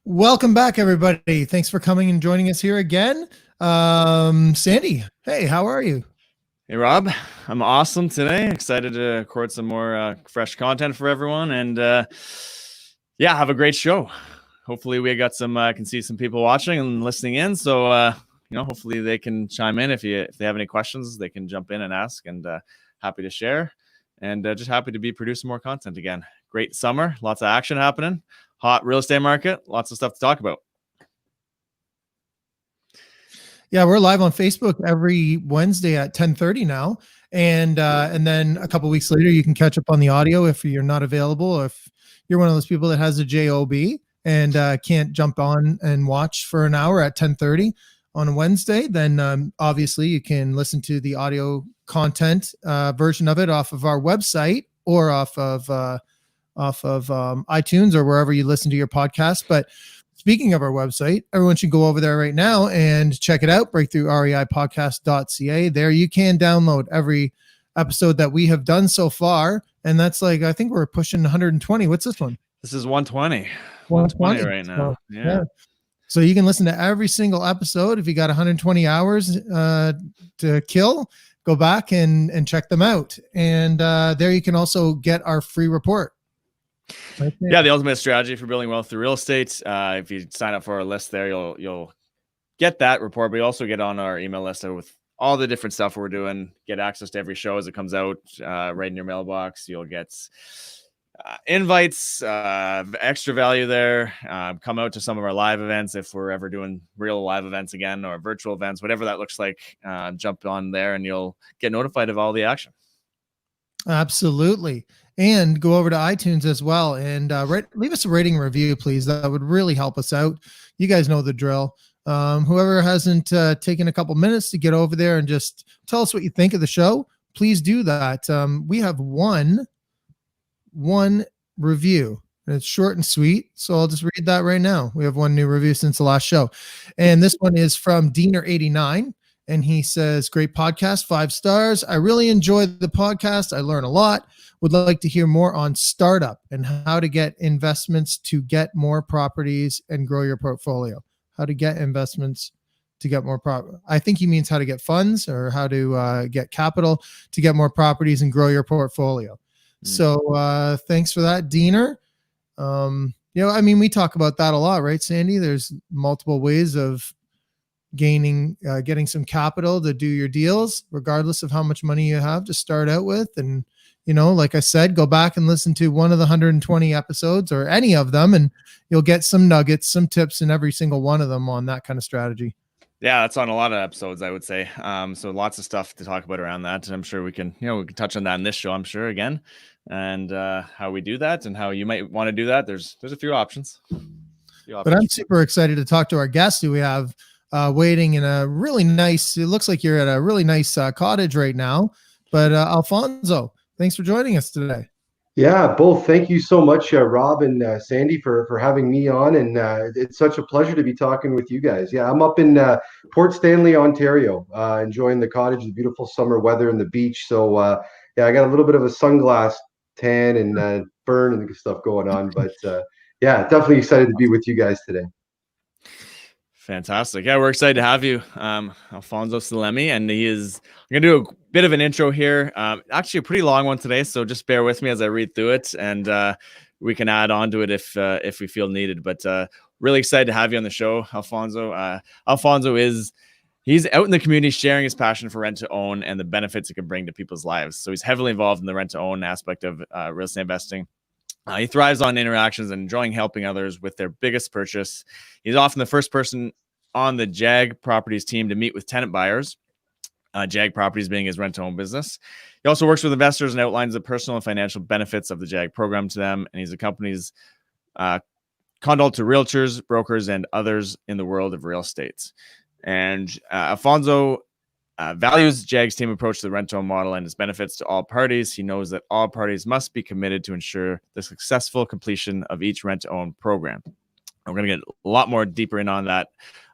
Welcome back, everybody. Thanks for coming and joining us here again. Sandy, hey, how are you? Hey, Rob. I'm awesome today. Excited to record some more fresh content for everyone, and have a great show. Hopefully, we got some can see some people watching and listening in. So, hopefully they can chime in if they have any questions. They can jump in and ask, and happy to share. And just happy to be producing more content again. Great summer, lots of action happening. Hot real estate market, lots of stuff to talk about. Yeah, we're live on Facebook every Wednesday at 10:30 now, and then a couple weeks later you can catch up on the audio if you're not available, or if you're one of those people that has a job and can't jump on and watch for an hour at 10:30 on a Wednesday. Then obviously you can listen to the audio content version of it off of our website or off of iTunes or wherever you listen to your podcast. But speaking of our website, everyone should go over there right now and check it out, breakthroughreipodcast.ca. There you can download every episode that we have done so far. And that's like, I think we're pushing 120. What's this one? This is 120. 120 right now. So, yeah. So you can listen to every single episode. If you got 120 hours to kill, go back and check them out. And there you can also get our free report. Right, the ultimate strategy for building wealth through real estate. If you sign up for our list there, you'll get that report, but you also get on our email list with all the different stuff we're doing. Get access to every show as it comes out right in your mailbox. You'll get invites, extra value there. Come out to some of our live events if we're ever doing real live events again, or virtual events, whatever that looks like. Jump on there and you'll get notified of all the action. Absolutely. And go over to iTunes as well and leave us a rating and review, please. That would really help us out. You guys know the drill. Whoever hasn't taken a couple minutes to get over there and just tell us what you think of the show, please do that. We have one review, and it's short and sweet, so I'll just read that right now. We have one new review since the last show, and this one is from Diener89. And he says, great podcast, 5 stars. I really enjoy the podcast. I learn a lot. Would like to hear more on startup and how to get investments to get more properties and grow your portfolio. How to get investments to get more property. I think he means how to get funds or how to get capital to get more properties and grow your portfolio. So thanks for that, Diener. We talk about that a lot, right, Sandy? There's multiple ways of getting some capital to do your deals, regardless of how much money you have to start out with. And, like I said, go back and listen to one of the 120 episodes or any of them, and you'll get some nuggets, some tips in every single one of them on that kind of strategy. Yeah, that's on a lot of episodes, I would say. So lots of stuff to talk about around that. I'm sure we can touch on that in this show, I'm sure, again, and how we do that and how you might want to do that. There's a few options. But I'm super excited to talk to our guest who we have waiting in a really nice, it looks like you're at a really nice cottage right now. But Alfonso, thanks for joining us today. Yeah, both. Thank you so much, Rob and Sandy, for having me on. And it's such a pleasure to be talking with you guys. Yeah, I'm up in Port Stanley, Ontario, enjoying the cottage, the beautiful summer weather and the beach. So, I got a little bit of a sunglass tan and burn and stuff going on. But definitely excited to be with you guys today. Fantastic. Yeah, we're excited to have you, Alfonso Salemi, and I'm going to do a bit of an intro here. Actually, a pretty long one today, so just bear with me as I read through it, and we can add on to it if we feel needed. But really excited to have you on the show, Alfonso. Alfonso he's out in the community sharing his passion for rent to own and the benefits it can bring to people's lives. So he's heavily involved in the rent to own aspect of real estate investing. He thrives on interactions and enjoying helping others with their biggest purchase. He's often the first person on the JAG Properties team to meet with tenant buyers, JAG Properties being his rent-to-own business. He also works with investors and outlines the personal and financial benefits of the JAG program to them, and he's accompanies condo to realtors, brokers, and others in the world of real estate. And Alfonso values JAG's team approach to the rent-to-own model and its benefits to all parties. He knows that all parties must be committed to ensure the successful completion of each rent-to-own program. We're going to get a lot more deeper in on that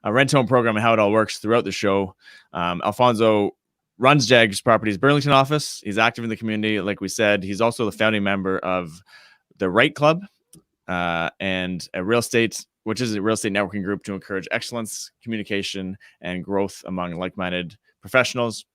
rent-to-own program and how it all works throughout the show. Alfonso runs JAG's Properties Burlington office. He's active in the community, like we said. He's also the founding member of the Right Club and a real estate which is a real estate networking group to encourage excellence, communication, and growth among like-minded professionals.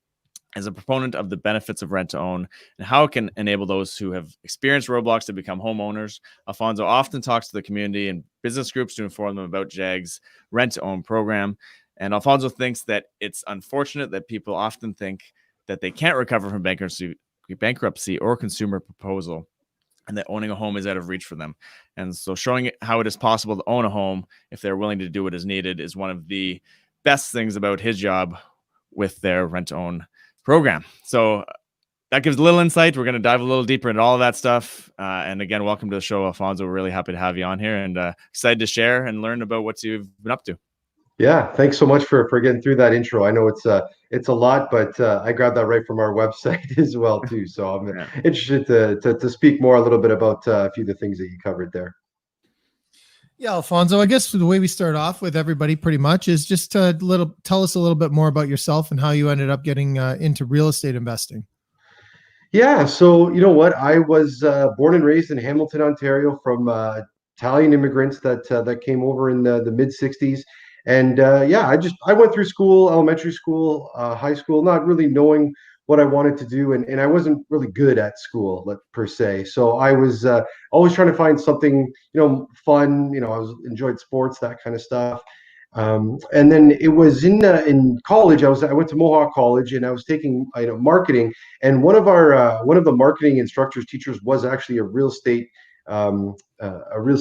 As a proponent of the benefits of rent to own and how it can enable those who have experienced roadblocks to become homeowners, Alfonso often talks to the community and business groups to inform them about JAG's rent to own program. And Alfonso thinks that it's unfortunate that people often think that they can't recover from bankruptcy or consumer proposal, and that owning a home is out of reach for them. And so showing how it is possible to own a home if they're willing to do what is needed is one of the best things about his job with their rent to own program. So that gives a little insight. We're going to dive a little deeper into all of that stuff. And again, welcome to the show, Alfonso. We're really happy to have you on here and excited to share and learn about what you've been up to. Yeah, thanks so much for getting through that intro. I know it's a lot, but I grabbed that right from our website as well too. So I'm interested to speak more a little bit about a few of the things that you covered there. Yeah, Alfonso, I guess the way we start off with everybody pretty much is just to tell us a little bit more about yourself and how you ended up getting into real estate investing. Yeah, so you know what? I was born and raised in Hamilton, Ontario, from Italian immigrants that came over in the mid '60s, and yeah, I went through school, elementary school, high school, not really knowing what I wanted to do, and I wasn't really good at school, per se. So I was always trying to find something, fun. I enjoyed sports, that kind of stuff. And then it was in college. I went to Mohawk College, and I was taking marketing. And one of the marketing instructors teachers was actually a real estate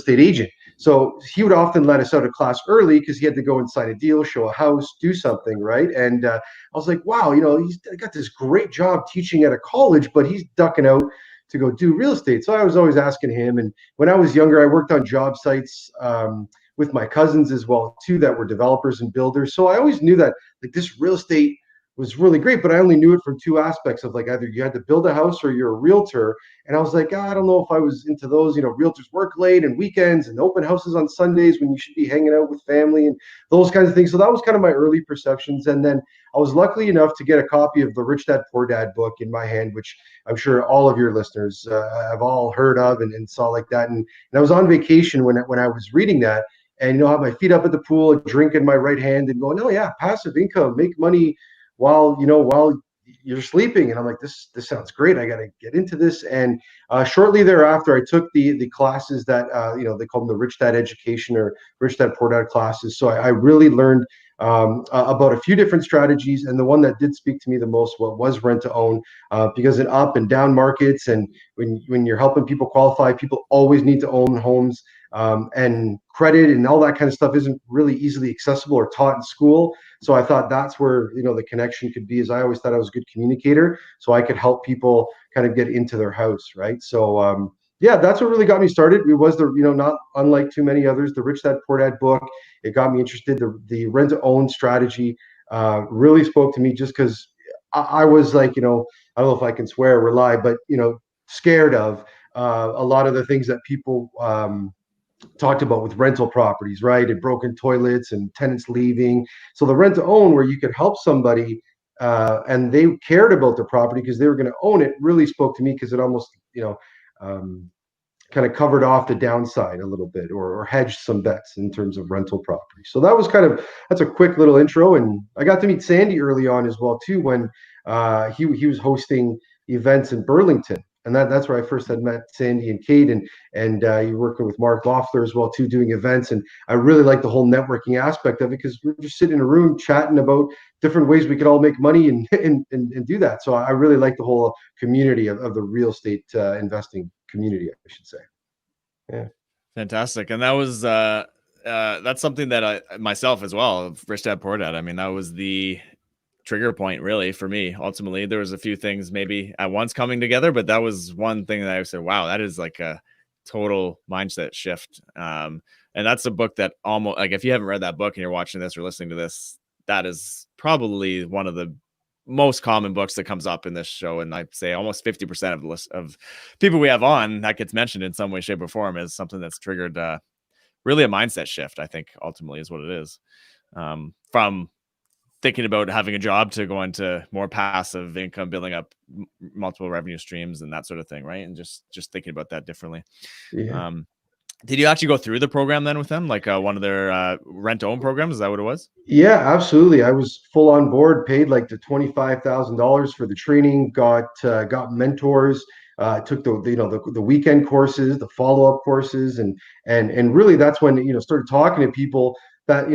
agent. So he would often let us out of class early because he had to go and sign a deal, show a house, do something, right? And I was like, wow, he's got this great job teaching at a college, but he's ducking out to go do real estate. So I was always asking him. And when I was younger, I worked on job sites. With my cousins as well too, that were developers and builders. So I always knew that this real estate was really great, but I only knew it from two aspects of either you had to build a house or you're a realtor. And I was like, I don't know if I was into those. Realtors work late and weekends and open houses on Sundays when you should be hanging out with family and those kinds of things. So that was kind of my early perceptions. And then I was lucky enough to get a copy of the Rich Dad Poor Dad book in my hand, which I'm sure all of your listeners have all heard of and saw like that. And I was on vacation when I was reading that. And have my feet up at the pool, a drink in my right hand, and going, oh yeah, passive income, make money while you're sleeping. And I'm like, this sounds great. I got to get into this. And shortly thereafter, I took the classes that they call them the Rich Dad Education or Rich Dad Poor Dad classes. So I really learned about a few different strategies, and the one that did speak to me the most was rent to own, because in up and down markets, and when you're helping people qualify, people always need to own homes. And credit and all that kind of stuff isn't really easily accessible or taught in school. So I thought that's where the connection could be. Is I always thought I was a good communicator, so I could help people kind of get into their house, right? So yeah, that's what really got me started. It was not unlike too many others, the Rich Dad Poor Dad book. It got me interested. The rent to own strategy really spoke to me, just because I was like, I don't know if I can swear or lie, but scared of a lot of the things that people talked about with rental properties, right? And broken toilets and tenants leaving. So the rent to own, where you could help somebody and they cared about their property because they were going to own it, really spoke to me, because it almost, kind of covered off the downside a little bit, or hedged some bets in terms of rental property. So that's a quick little intro. And I got to meet Sandy early on as well too, when he was hosting events in Burlington. And that's where I first had met Sandy and Kate, and you're working with Mark Loeffler as well too, doing events. And I really like the whole networking aspect of it, because we're just sitting in a room chatting about different ways we could all make money and do that. So I really like the whole community of the real estate investing community, I should say. Yeah, fantastic. And that was that's something that I myself as well, Rich Dad Poor Dad. I mean, that was the trigger point really for me. Ultimately, there was a few things maybe at once coming together, but that was one thing that I said, wow, that is like a total mindset shift. And that's a book that almost, like, if you haven't read that book and you're watching this or listening to this, that is probably one of the most common books that comes up in this show. And I'd say almost 50% of the list of people we have on that gets mentioned in some way, shape, or form is something that's triggered really a mindset shift, I think ultimately is what it is. From thinking about having a job to going to more passive income, building up multiple revenue streams and that sort of thing, right? And just thinking about that differently. Yeah. Did you actually go through the program then with them, like one of their rent to own programs? Is that what it was? Yeah, absolutely. I was full on board, paid like the $25,000 for the training, got mentors, took the weekend courses, the follow up courses, and really that's when started talking to people that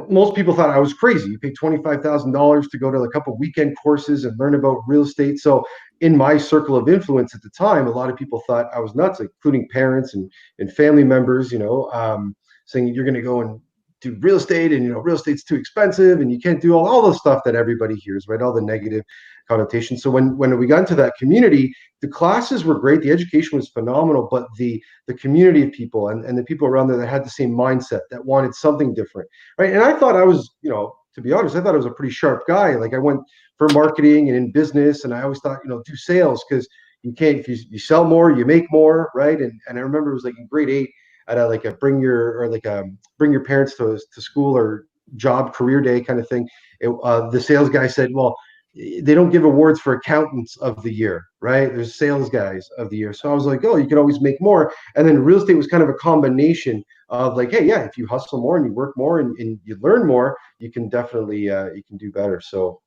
most people thought I was crazy. You pay $25,000 to go to a couple weekend courses and learn about real estate. So in my circle of influence at the time, a lot of people thought I was nuts, including parents and family members. Saying you're going to go and do real estate, and real estate's too expensive and you can't do all the stuff that everybody hears, right? All the negative connotations. So when we got into that community, the classes were great, the education was phenomenal, but the community of people and the people around there that had the same mindset, that wanted something different, right? And I thought I was, to be honest, I thought I was a pretty sharp guy. Like I went for marketing and in business, and I always thought, do sales, because you can't, if you sell more, you make more, right? And I remember it was like in grade 8 at a bring your parents to school or job career day kind of thing. The sales guy said, well, they don't give awards for accountants of the year, right? There's sales guys of the year. So I was like, oh, you can always make more. And then real estate was kind of a combination of like, hey, yeah, if you hustle more and you work more and you learn more, you can definitely you can do better. So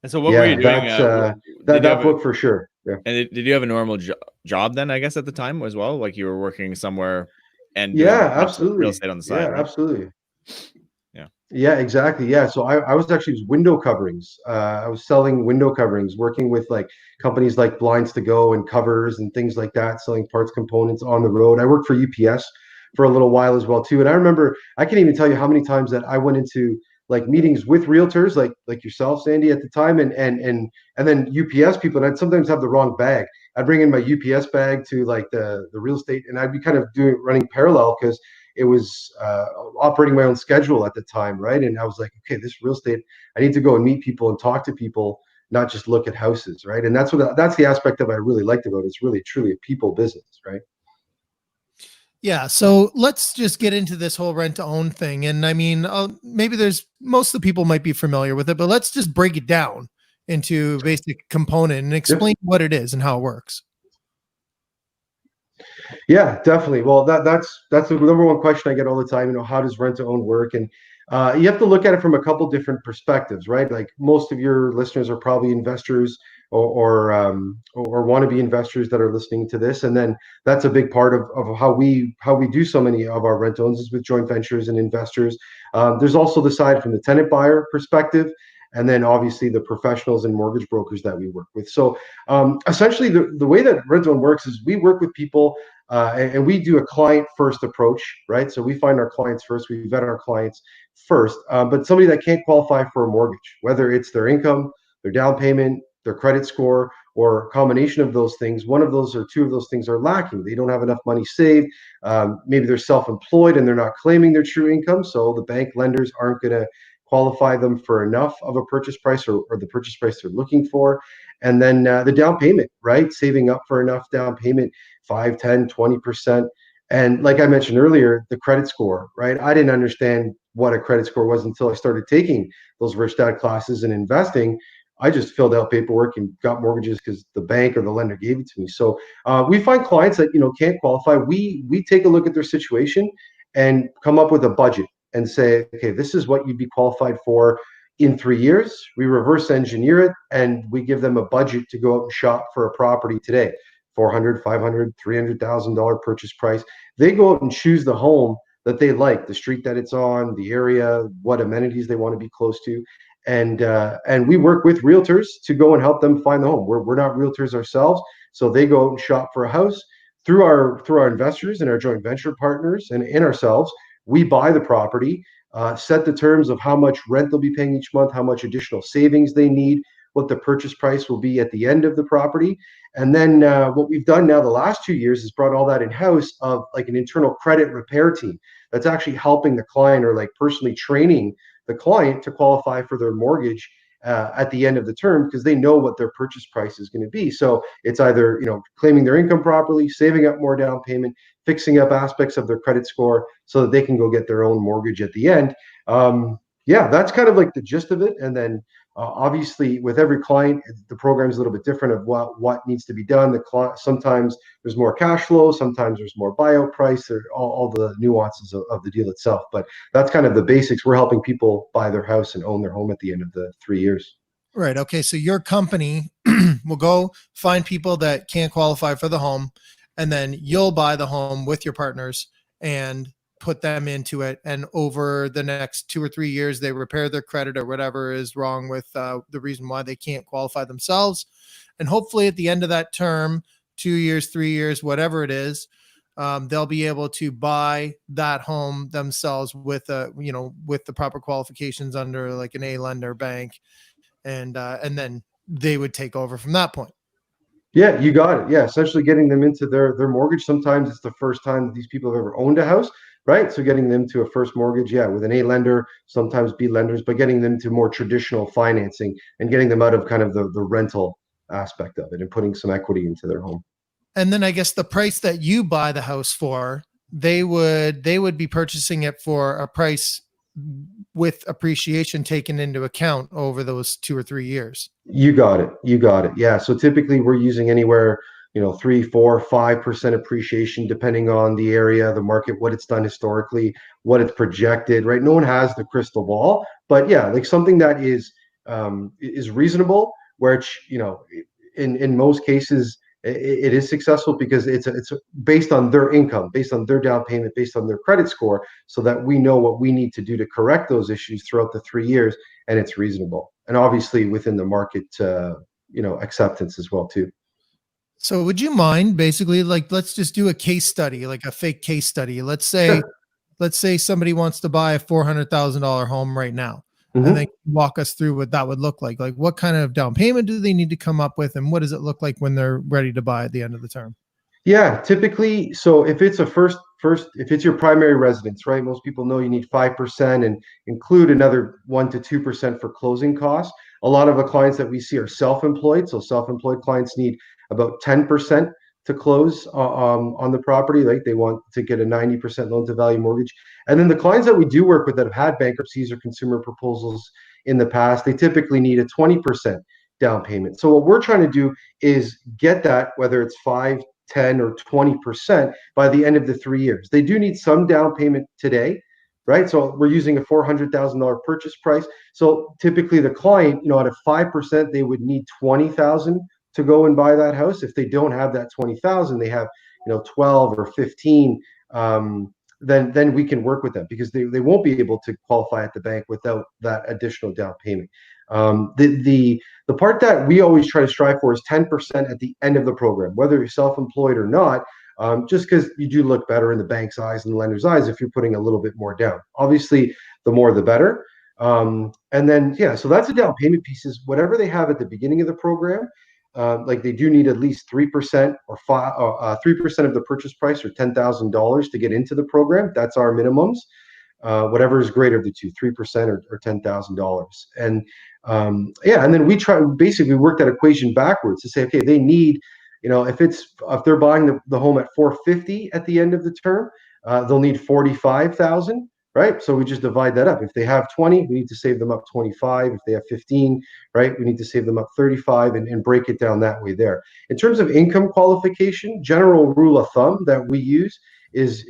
and so what were you doing? That book for sure. Yeah. And did you have a normal job then, I guess, at the time as well? Like you were working somewhere and doing Yeah, real absolutely. estate on the side, Yeah, right? absolutely. Yeah. Yeah, exactly. Yeah. So I was actually window coverings. I was selling window coverings, working with like companies like Blinds to Go and covers and things like that, selling parts components on the road. I worked for UPS for a little while as well too. And I remember, I can't even tell you how many times that I went into like meetings with realtors like yourself, Sandy, at the time, and then UPS people, and I'd sometimes have the wrong bag. I'd bring in my UPS bag to like the real estate, and I'd be kind of running parallel because it was operating my own schedule at the time, right? And I was like, okay, this real estate, I need to go and meet people and talk to people, not just look at houses, right? And that's the aspect of I really liked about it. It's really truly a people business, right? Yeah, so let's just get into this whole rent to own thing. And I mean, maybe most of the people might be familiar with it, but let's just break it down into basic component and explain what it is and how it works. Yeah, definitely. Well, that's the number one question I get all the time. How does rent to own work? And you have to look at it from a couple different perspectives, right? Like most of your listeners are probably investors or want to be investors that are listening to this, and then that's a big part of how we do so many of our rent owns is with joint ventures and investors. There's also the side from the tenant buyer perspective, and then obviously the professionals and mortgage brokers that we work with. So essentially, the way that rent to own works is we work with people. And we do a client first approach, right? So we find our clients first, we vet our clients first, but somebody that can't qualify for a mortgage, whether it's their income, their down payment, their credit score, or a combination of those things, one of those or two of those things are lacking. They don't have enough money saved. Maybe they're self-employed and they're not claiming their true income. So the bank lenders aren't going to qualify them for enough of a purchase price or the purchase price they're looking for. And then the down payment, right? Saving up for enough down payment, 5, 10, 20%. And like I mentioned earlier, the credit score, right? I didn't understand what a credit score was until I started taking those rich dad classes and investing. I just filled out paperwork and got mortgages because the bank or the lender gave it to me. So we find clients that can't qualify. We take a look at their situation and come up with a budget and say, okay, this is what you'd be qualified for in 3 years. We reverse engineer it and we give them a budget to go out and shop for a property today. $400,000, $500,000, $300,000 purchase price. They go out and choose the home that they like, the street that it's on, the area, what amenities they want to be close to, and we work with realtors to go and help them find the home. We're not realtors ourselves, so they go out and shop for a house through our investors and our joint venture partners and in ourselves. We buy the property, set the terms of how much rent they'll be paying each month, how much additional savings they need, what the purchase price will be at the end of the property. And then what we've done now the last 2 years is brought all that in-house of like an internal credit repair team that's actually helping the client or like personally training the client to qualify for their mortgage at the end of the term because they know what their purchase price is going to be. So it's either claiming their income properly, saving up more down payment, fixing up aspects of their credit score so that they can go get their own mortgage at the end. Yeah, that's kind of like the gist of it. And then obviously with every client, the program is a little bit different of what needs to be done. The client, sometimes there's more cash flow, sometimes there's more buyout price, or all the nuances of the deal itself. But that's kind of the basics. We're helping people buy their house and own their home at the end of the 3 years. Right. Okay. So your company will go find people that can't qualify for the home, and then you'll buy the home with your partners and put them into it. And over the next 2 or 3 years, they repair their credit or whatever is wrong with the reason why they can't qualify themselves. And hopefully, at the end of that term, 2 years, 3 years, whatever it is, they'll be able to buy that home themselves with with the proper qualifications under like an A lender bank, and then they would take over from that point. Yeah, you got it. Yeah, essentially getting them into their mortgage. Sometimes it's the first time that these people have ever owned a house, right? So getting them to a first mortgage, yeah, with an A lender, sometimes B lenders, but getting them to more traditional financing and getting them out of kind of the rental aspect of it and putting some equity into their home. And then I guess the price that you buy the house for, they would be purchasing it for a price with appreciation taken into account over those 2 or 3 years. You got it. You got it. Yeah. So typically we're using anywhere, 3, 4, 5% appreciation, depending on the area, the market, what it's done historically, what it's projected, right? No one has the crystal ball, but yeah, like something that is reasonable, where it's, in most cases, it is successful because it's based on their income, based on their down payment, based on their credit score, so that we know what we need to do to correct those issues throughout the 3 years, and it's reasonable, and obviously within the market, acceptance as well too. So would you mind basically, like, let's just do a case study, like a fake case study. Sure. Let's say somebody wants to buy a $400,000 home right now, and Mhm. then walk us through what that would look like. Like, what kind of down payment do they need to come up with, and what does it look like when they're ready to buy at the end of the term? Yeah, typically, so if it's a if it's your primary residence, right? Most people know you need 5% and include another 1 to 2% for closing costs. A lot of the clients that we see are self-employed, so self-employed clients need about 10% to close on the property. Like they want to get a 90% loan to value mortgage. And then the clients that we do work with that have had bankruptcies or consumer proposals in the past, they typically need a 20% down payment. So what we're trying to do is get that, whether it's 5, 10, or 20% by the end of the 3 years. They do need some down payment today, right? So we're using a $400,000 purchase price. So typically the client, out of 5%, they would need 20,000 to go and buy that house. If they don't have that 20,000, they have, 12 or 15. Then we can work with them because they won't be able to qualify at the bank without that additional down payment. The part that we always try to strive for is 10% at the end of the program, whether you're self-employed or not, just because you do look better in the bank's eyes and the lender's eyes if you're putting a little bit more down. Obviously, the more the better. And then, yeah, so that's the down payment pieces. Whatever they have at the beginning of the program, like they do need at least 3% or 3% of the purchase price or $10,000 to get into the program. That's our minimums. Whatever is greater of the two, 3% or $10,000. And yeah, and then we basically work that equation backwards to say, okay, they need, if they're buying the home at 450 at the end of the term, they'll need 45,000, right? So we just divide that up. If they have 20, we need to save them up 25. If they have 15, right, we need to save them up 35 and break it down that way there. In terms of income qualification, general rule of thumb that we use is,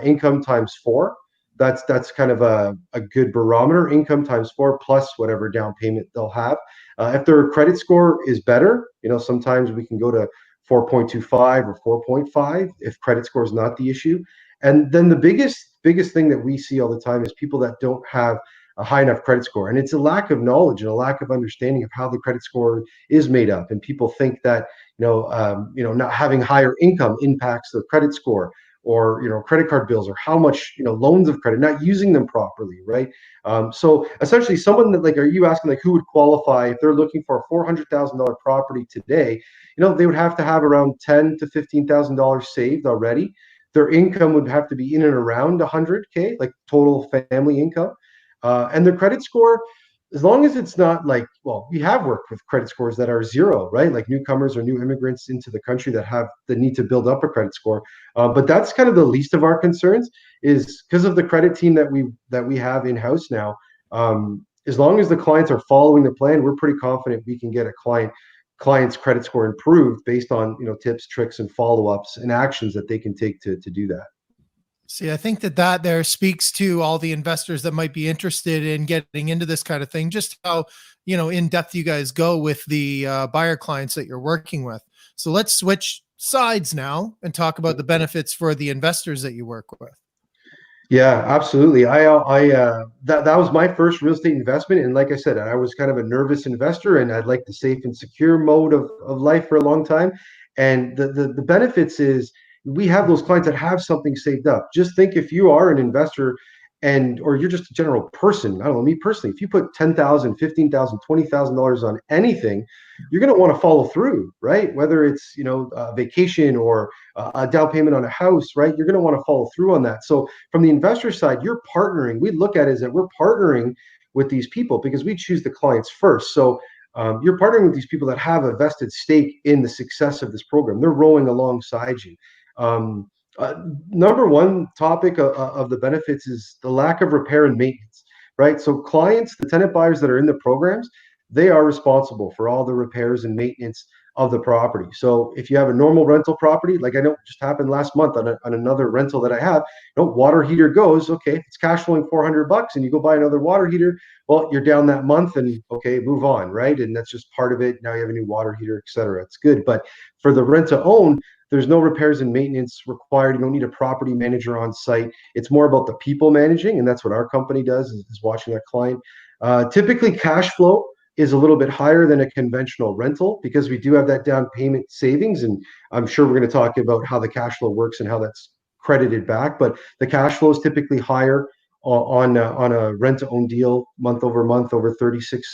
income times 4. That's kind of a good barometer. Income times 4 plus whatever down payment they'll have. If their credit score is better, sometimes we can go to 4.25 or 4.5 if credit score is not the issue. And then the biggest thing that we see all the time is people that don't have a high enough credit score, and it's a lack of knowledge and a lack of understanding of how the credit score is made up. And people think that not having higher income impacts their credit score, or credit card bills, or how much loans of credit, not using them properly, right? So essentially, someone that, like, are you asking like who would qualify if they're looking for a $400,000 property today? They would have to have around $10,000 to $15,000 saved already. Their income would have to be in and around 100K, like total family income, and their credit score, as long as it's not like, well, we have worked with credit scores that are zero, right? Like newcomers or new immigrants into the country that have the need to build up a credit score. But that's kind of the least of our concerns, is because of the credit team that we have in house now. As long as the clients are following the plan, we're pretty confident we can get a client's credit score improved based on, tips, tricks, and follow-ups and actions that they can take to do that. See, I think that there speaks to all the investors that might be interested in getting into this kind of thing, just how, in depth you guys go with the buyer clients that you're working with. So let's switch sides now and talk about the benefits for the investors that you work with. Yeah, absolutely. That was my first real estate investment, and like I said, I was kind of a nervous investor, and I'd like the safe and secure mode of life for a long time. And the benefits is we have those clients that have something saved up. Just think if you are an investor or you're just a general person, I don't know, me personally, if you put $10,000, $15,000, $20,000 on anything, you're going to want to follow through, right? Whether it's, a vacation or a down payment on a house, right? You're going to want to follow through on that. So from the investor side, you're partnering. We look at it as that we're partnering with these people because we choose the clients first. So you're partnering with these people that have a vested stake in the success of this program. They're rowing alongside you. Number one topic of the benefits is the lack of repair and maintenance, right? So clients, the tenant buyers that are in the programs, they are responsible for all the repairs and maintenance of the property. So if you have a normal rental property, like I know just happened last month on another rental that I have, water heater goes, okay, it's cash flowing $400 and you go buy another water heater, well, you're down that month and okay, move on, right? And that's just part of it. Now you have a new water heater, et cetera. It's good. But for the rent to own, there's no repairs and maintenance required. You don't need a property manager on site. It's more about the people managing, and that's what our company does, is watching that client. Typically, cash flow is a little bit higher than a conventional rental because we do have that down payment savings, and I'm sure we're going to talk about how the cash flow works and how that's credited back. But the cash flow is typically higher on a rent-to-own deal month over month over 36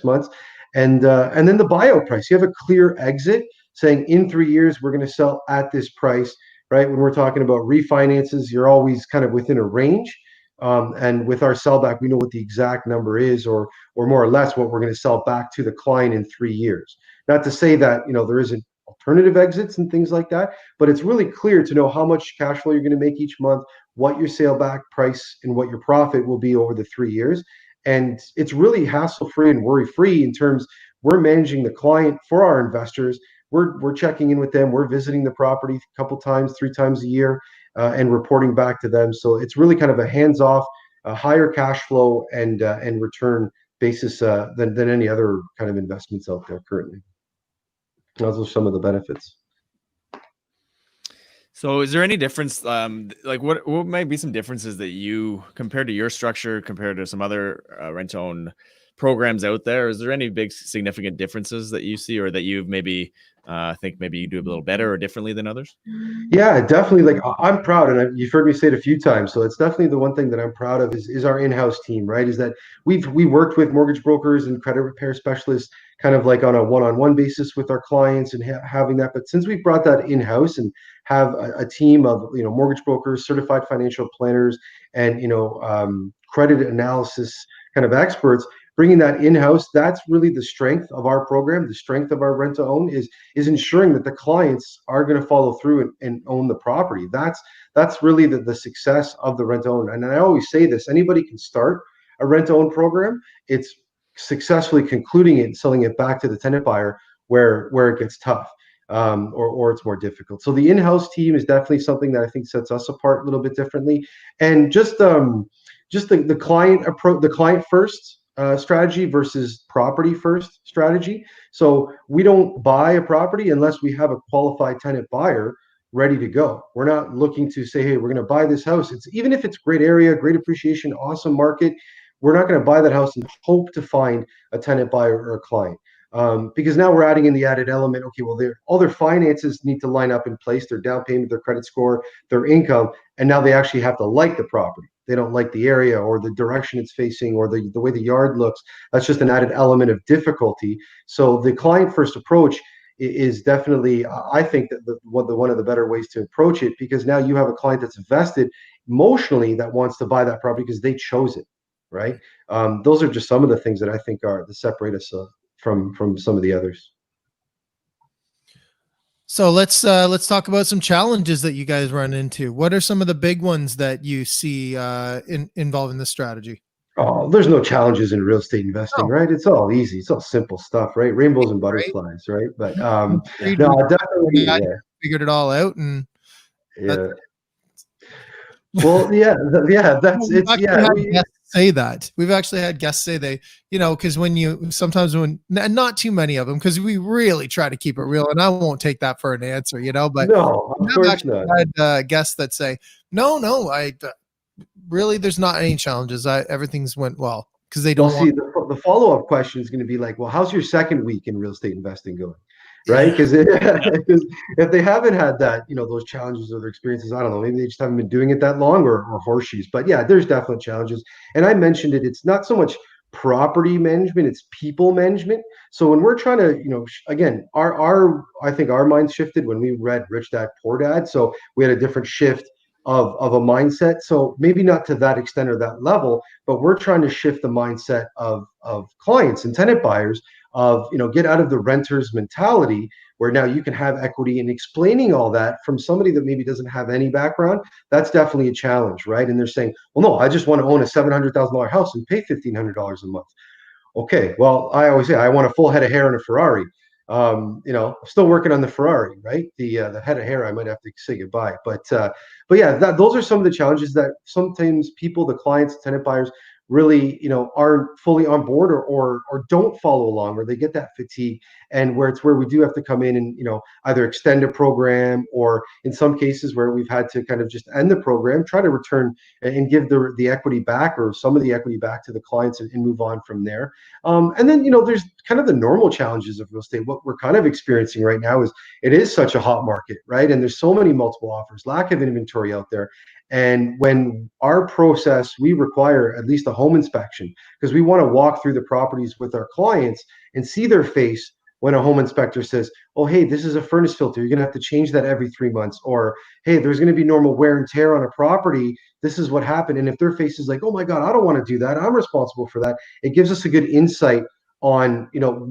months, and then the buyout price. You have a clear exit saying in 3 years we're going to sell at this price, right? When we're talking about refinances, you're always kind of within a range. And with our sellback, we know what the exact number is, or more or less what we're going to sell back to the client in 3 years. Not to say that there isn't alternative exits and things like that, but it's really clear to know how much cash flow you're going to make each month, what your sale back price and what your profit will be over the 3 years. And it's really hassle-free and worry-free in terms we're managing the client for our investors. We're checking in with them. We're visiting the property a couple times, 3 times a year, and reporting back to them. So it's really kind of a hands-off, higher cash flow and return basis than any other kind of investments out there currently. Those are some of the benefits. So is there any difference, like what might be some differences that you, compared to your structure, compared to some other rent-to-own programs out there? Is there any big significant differences that you see, or that you've maybe think maybe you do a little better or differently than others? Yeah, definitely. Like I'm proud, and you've heard me say it a few times. So it's definitely the one thing that I'm proud of is our in-house team, right? Is that we worked with mortgage brokers and credit repair specialists, kind of like on a one-on-one basis with our clients and having that. But since we brought that in-house and have a team of mortgage brokers, certified financial planners, and credit analysis kind of experts, bringing that in-house, that's really the strength of our program. The strength of our rent to own is ensuring that the clients are going to follow through and own the property. That's really the success of the rent to own. And I always say this: anybody can start a rent to own program. It's successfully concluding it and selling it back to the tenant buyer where it gets tough, or it's more difficult. So the in-house team is definitely something that I think sets us apart a little bit differently. And just the client approach, the client first strategy versus property first strategy. So we don't buy a property unless we have a qualified tenant buyer ready to go. We're not looking to say, hey, we're going to buy this house. It's even if it's great area, great appreciation, awesome market, we're not going to buy that house and hope to find a tenant buyer or a client. Because now we're adding in the added element. Okay, well, all their finances need to line up in place, their down payment, their credit score, their income, and now they actually have to like the property. They don't like the area or the direction it's facing or the way the yard looks. That's just an added element of difficulty. So the client first approach is definitely, I think, that one of the better ways to approach it, because now you have a client that's invested emotionally that wants to buy that property because they chose it, right? Those are just some of the things that I think that separate us from some of the others. So let's talk about some challenges that you guys run into. What are some of the big ones that you see involving this strategy? Oh, there's no challenges in real estate investing, No, right? It's all easy. It's all simple stuff, right? Rainbows and right? butterflies, right? But Agreed, no, we definitely, guys figured it all out, and that's yeah. Well, yeah, yeah. well, That's we've it's actually yeah. had We guests say that. We've actually had guests say they, because when you sometimes when not too many of them, because we really try to keep it real, and I won't take that for an answer, but no, we of have course actually not. had guests that say, no, I really, there's not any challenges. Everything's went well because they Well, don't want. see, the follow-up question is going to be like, well, how's your second week in real estate investing going? Right? Yeah. Because if they haven't had that, those challenges or their experiences, I don't know, maybe they just haven't been doing it that long or horseshoes. But yeah, there's definitely challenges. And I mentioned it, it's not so much property management, it's people management. So when we're trying to, again, I think our minds shifted when we read Rich Dad Poor Dad. So we had a different shift of a mindset. So maybe not to that extent or that level, but we're trying to shift the mindset of clients and tenant buyers of get out of the renter's mentality where now you can have equity, and explaining all that from somebody that maybe doesn't have any background. That's definitely a challenge, right? And they're saying, well, no, I just want to own a $700,000 house and pay $1,500 a month. Okay, well, I always say I want a full head of hair and a Ferrari. Still working on the Ferrari, right? The head of hair, I might have to say goodbye. But yeah, those are some of the challenges that sometimes people, the clients, tenant buyers, really aren't fully on board or don't follow along, or they get that fatigue, and where we do have to come in and either extend a program, or in some cases where we've had to kind of just end the program, try to return and give the equity back, or some of the equity back to the clients, and move on from there. And then there's kind of the normal challenges of real estate. What we're kind of experiencing right now is it is such a hot market, right? And there's so many multiple offers, lack of inventory out there. And when our process, we require at least a home inspection, because we want to walk through the properties with our clients and see their face when a home inspector says, oh, hey, this is a furnace filter, you're going to have to change that every 3 months, or hey, there's going to be normal wear and tear on a property, this is what happened. And if their face is like, oh my God, I don't want to do that, I'm responsible for that, it gives us a good insight on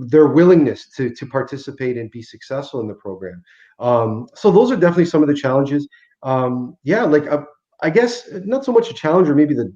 their willingness to participate and be successful in the program. So those are definitely some of the challenges. Yeah, like I guess not so much a challenge, or maybe the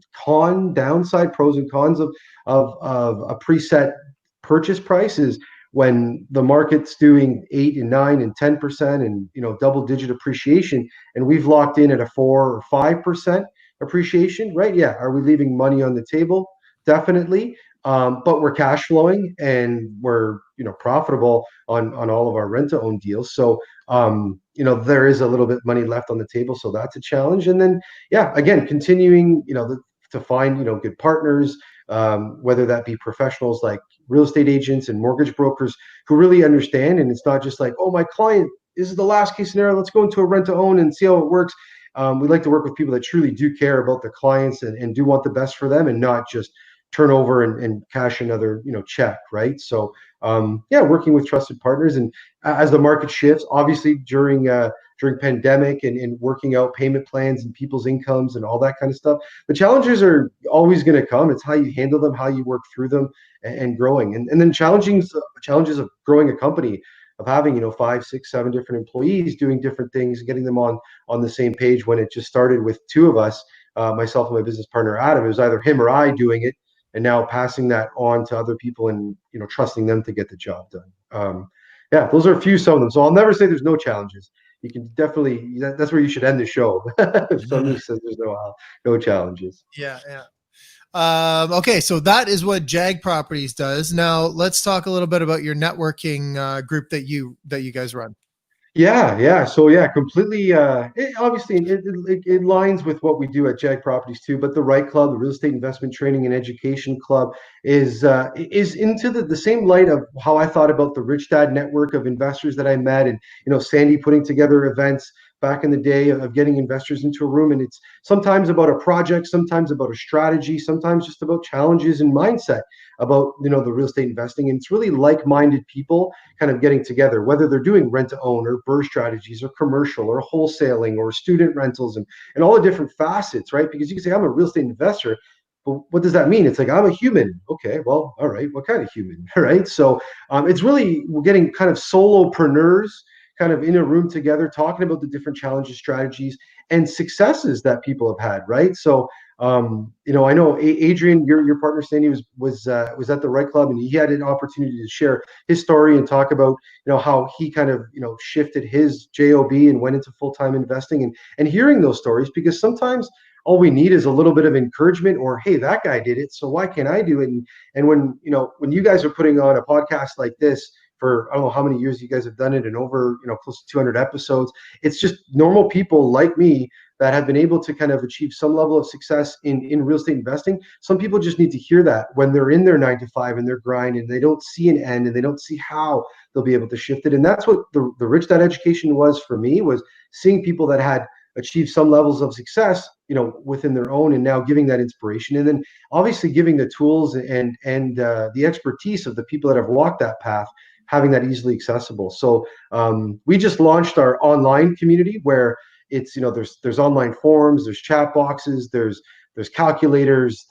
downside, pros and cons of a preset purchase price is when the market's doing 8 and 9 and 10% and double digit appreciation, and we've locked in at a 4 or 5% appreciation, right? Yeah, are we leaving money on the table? Definitely. But we're cash flowing, and we're profitable on all of our rent to own deals. So there is a little bit money left on the table, so that's a challenge. And then yeah, again, continuing to find good partners, whether that be professionals like real estate agents and mortgage brokers who really understand, and it's not just like, oh, my client, this is the last case scenario, let's go into a rent to own and see how it works. We like to work with people that truly do care about the clients, and do want the best for them, and not just turn over and cash another check, right? So yeah, working with trusted partners. And as the market shifts, obviously during pandemic, and working out payment plans and people's incomes and all that kind of stuff, the challenges are always going to come. It's how you handle them, how you work through them, and growing. And then challenges of growing a company, of having 5, 6, 7 different employees doing different things, getting them on the same page. When it just started with two of us, myself and my business partner Adam, it was either him or I doing it, and now passing that on to other people, and trusting them to get the job done. Yeah, those are some of them. So I'll never say there's no challenges. You can definitely, that's where you should end the show. If somebody says there's no challenges. Yeah, yeah. Okay, so that is what Jag Properties does. Now let's talk a little bit about your networking group that you guys run. Yeah. So yeah, completely. Obviously, it aligns with what we do at Jag Properties too. But the Right Club, the Real Estate Investment Training and Education Club, is into the same light of how I thought about the Rich Dad network of investors that I met, and Sandy putting together events back in the day of getting investors into a room. And it's sometimes about a project, sometimes about a strategy, sometimes just about challenges and mindset about the real estate investing. And it's really like-minded people kind of getting together, whether they're doing rent to own or BREI strategies or commercial or wholesaling or student rentals, and all the different facets, right? Because you can say, I'm a real estate investor, but what does that mean? It's like, I'm a human. Okay, well, all right, what kind of human? Right? So it's really, we're getting kind of solopreneurs kind of in a room together, talking about the different challenges, strategies, and successes that people have had, right? So I know Adrian, your partner Sandy was at the Right Club, and he had an opportunity to share his story and talk about how he kind of shifted his job and went into full-time investing, and hearing those stories, because sometimes all we need is a little bit of encouragement, or hey, that guy did it, so why can't I do it? And when you guys are putting on a podcast like this for, I don't know how many years you guys have done it, and over close to 200 episodes, it's just normal people like me that have been able to kind of achieve some level of success in real estate investing. Some people just need to hear that when they're in their 9 to 5 and they're grinding, they don't see an end, and they don't see how they'll be able to shift it. And that's what the Rich Dad education was for me, was seeing people that had achieved some levels of success, within their own, and now giving that inspiration, and then obviously giving the tools and the expertise of the people that have walked that path, having that easily accessible. So we just launched our online community, where it's there's online forums, there's chat boxes, there's calculators,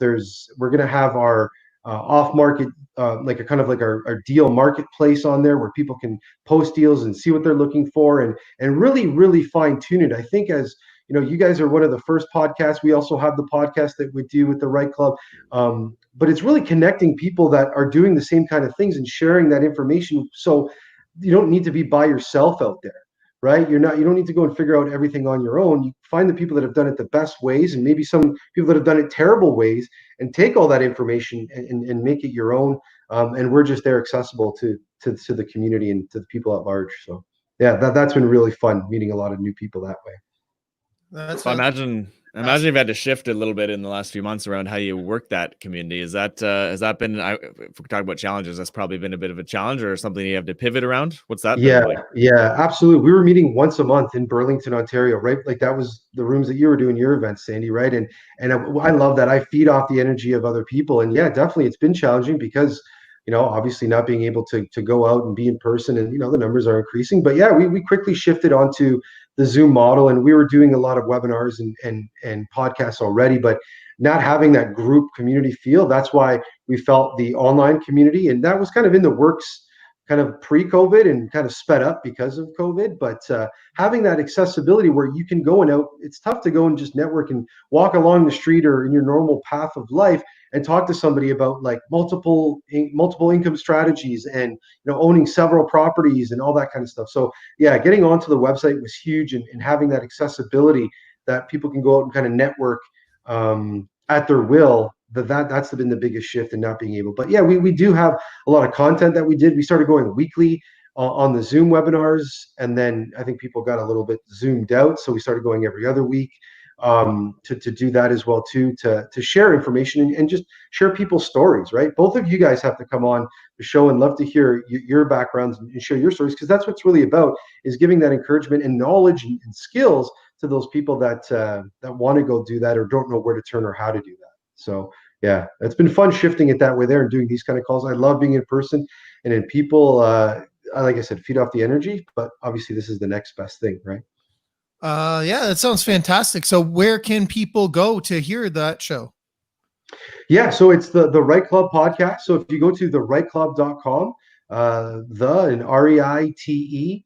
we're going to have our off market, like a kind of like our deal marketplace on there, where people can post deals and see what they're looking for, and really fine tune it. I think, as you guys are one of the first podcasts. We also have the podcast that we do with the Right Club, but it's really connecting people that are doing the same kind of things and sharing that information, so you don't need to be by yourself out there, right? You don't need to go and figure out everything on your own. You find the people that have done it the best ways, and maybe some people that have done it terrible ways, and take all that information and make it your own. And we're just there, accessible to the community and to the people at large. So yeah, that's been really fun, meeting a lot of new people that way. That's So imagine you've had to shift a little bit in the last few months around how you work that community. Has that been, if we talk about challenges, that's probably been a bit of a challenge, or something you have to pivot around? What's that been like? Yeah, absolutely. We were meeting once a month in Burlington, Ontario, right? Like, that was the rooms that you were doing your events, Sandy, right? And I love that. I feed off the energy of other people, and yeah, definitely it's been challenging, because obviously not being able to go out and be in person, and the numbers are increasing. But yeah, we quickly shifted onto the Zoom model, and we were doing a lot of webinars and podcasts already, but not having that group community feel. That's why we felt the online community, and that was kind of in the works, kind of pre-COVID, and kind of sped up because of COVID. But having that accessibility where you can go and out, it's tough to go and just network and walk along the street or in your normal path of life and talk to somebody about like multiple income strategies, and owning several properties and all that kind of stuff. So yeah, getting onto the website was huge, and having that accessibility that people can go out and kind of network at their will. That's been the biggest shift, in not being able. But yeah, we do have a lot of content that we did. We started going weekly on the Zoom webinars, and then I think people got a little bit zoomed out, so we started going every other week, to do that as well too, to share information and just share people's stories, right? Both of you guys have to come on the show, and love to hear your backgrounds and share your stories, because that's what's really about, is giving that encouragement and knowledge and skills to those people that want to go do that, or don't know where to turn or how to do that. So yeah, it's been fun shifting it that way there, and doing these kind of calls. I love being in person and in people. Like I said, feed off the energy, but obviously this is the next best thing, right? Yeah, that sounds fantastic. So where can people go to hear that show? Yeah, so it's the Right Club podcast. So if you go to therightclub.com, and REITE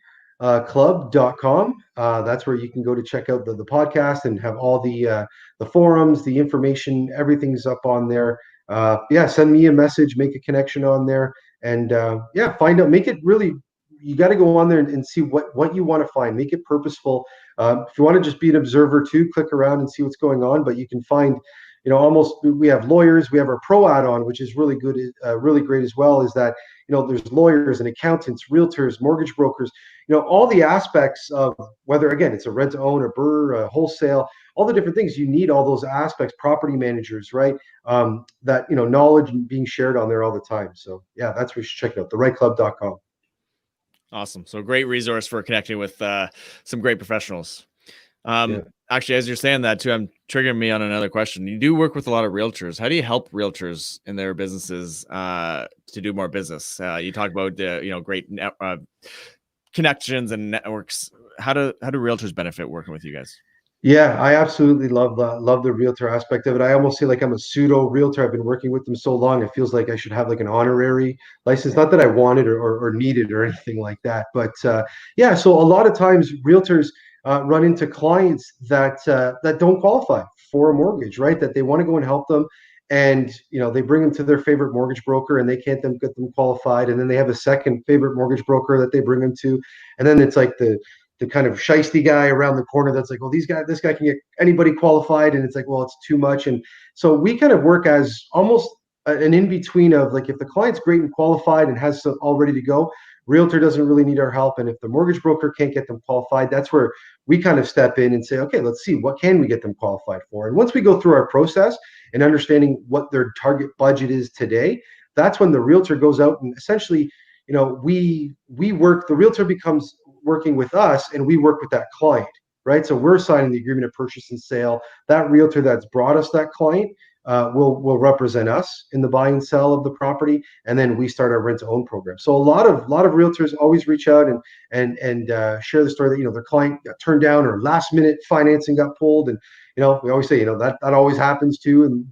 club.com, that's where you can go to check out the podcast, and have all the forums, the information, everything's up on there. Yeah, send me a message, make a connection on there, and yeah, find out, make it really, you got to go on there and see what you want to find, make it purposeful. If you want to just be an observer too, click around and see what's going on, but you can find, almost, we have lawyers, we have our pro add-on, which is really good, really great as well, is that, there's lawyers and accountants, realtors, mortgage brokers, all the aspects of, whether, again, it's a rent to own, a BREI, a wholesale, all the different things, you need all those aspects, property managers, right? That, knowledge being shared on there all the time. So yeah, that's where you should check it out, therightclub.com. Awesome. So great resource for connecting with some great professionals. Yeah. Actually, as you're saying that too, I'm triggering me on another question. You do work with a lot of realtors. How do you help realtors in their businesses to do more business? You talk about great connections and networks. How do realtors benefit working with you guys? Yeah, I absolutely love the realtor aspect of it. I almost feel like I'm a pseudo realtor. I've been working with them so long, it feels like I should have like an honorary license. Not that I want it or need it or anything like that, but yeah. So a lot of times realtors run into clients that don't qualify for a mortgage, right? That they want to go and help them. And, they bring them to their favorite mortgage broker and they can't get them qualified. And then they have a second favorite mortgage broker that they bring them to. And then it's like the kind of shiesty guy around the corner that's like, well, this guy can get anybody qualified. And it's like, well, it's too much. And so we kind of work as almost an in-between of like, if the client's great and qualified and has all ready to go, realtor doesn't really need our help. And if the mortgage broker can't get them qualified, that's where we kind of step in and say, okay, let's see, what can we get them qualified for? And once we go through our process and understanding what their target budget is today, that's when the realtor goes out and essentially, we work, the realtor becomes working with us and we work with that client, right? So we're signing the agreement of purchase and sale. That realtor that's brought us that client will represent us in the buy and sell of the property, and then we start our rent to own program. So a lot of realtors always reach out and share the story that their client got turned down or last minute financing got pulled, and we always say that always happens too, and